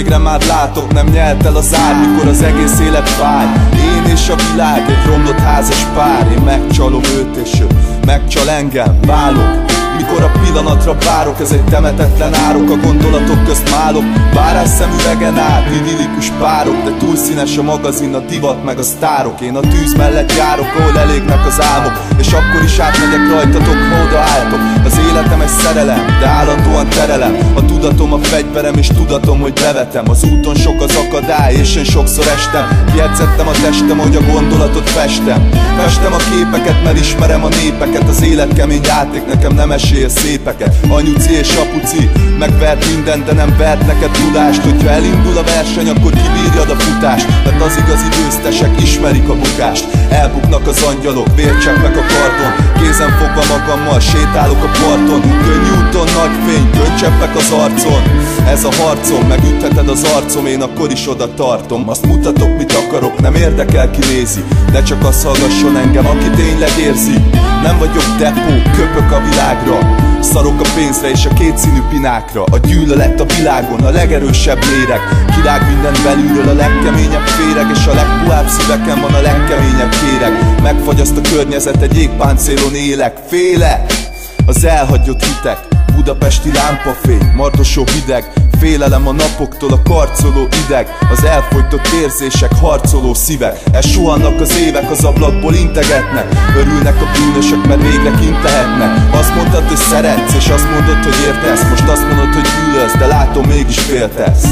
Végre már látok, nem nyelt el az ár, mikor az egész élet fáj. Én és a világ egy romlott házas pár. Én megcsalom őt és ő megcsal engem, válok. Mikor a pillanatra várok, ez egy temetetlen árok. A gondolatok közt málok, bárás szemüvegen át, idillikus párok. De túl színes a magazin, a divat meg a sztárok. Én a tűz mellett járok, ahol elégnek az álmok, és akkor is átmegyek rajtatok, ha odaálltok. Az életem egy szerelem, de állandóan terelem. A tudatom a fegyverem, és tudatom, hogy bevetem. Az úton sok az akadály, és én sokszor estem. Kiedzettem a testem, hogy a gondolatot festem. Festem a képeket, mert ismerem a népeket. Az élet kemény játék, nekem nem esély a szépeket. Anyuci és apuci megvert minden, de nem vert neked tudást. Hogyha elindul a verseny, akkor kibírjad a futást, mert az igazi győztesek ismerik a bukást. Elbuknak az angyalok, vércseppek a karton. Kézen fogva magammal sétálok a parton. Könnyű úton, nagy fény, könycseppek az arcon. Ez a harcom, megütheted az arcom, én akkor is oda tartom. Azt mutatok, mit akarok, nem érdekel, ki nézi, de csak azt hallgasson engem, aki tényleg érzi. Nem vagyok depó, köpök a világra, szarok a pénzre és a kétszínű pinákra. A gyűlölet a világon, a legerősebb lélek. Kirág minden belülről, a legkeményebb féreg, és a legpuhább szíveken van a legkeményebb kéreg. Megfagyaszt a környezet, egy égpáncélon élek. Félek az elhagyott hitek, budapesti lámpafény, mardosó hideg. Félelem a napoktól, a karcoló ideg, az elfogytott érzések, harcoló szívek. Elsuhannak az évek, az ablakból integetnek. Örülnek a bűnösök, mert végre kint lehetnek. Azt mondtad, hogy szeretsz, és azt mondod, hogy értesz. Most azt mondod, hogy gyűlölsz, de látom, mégis féltesz.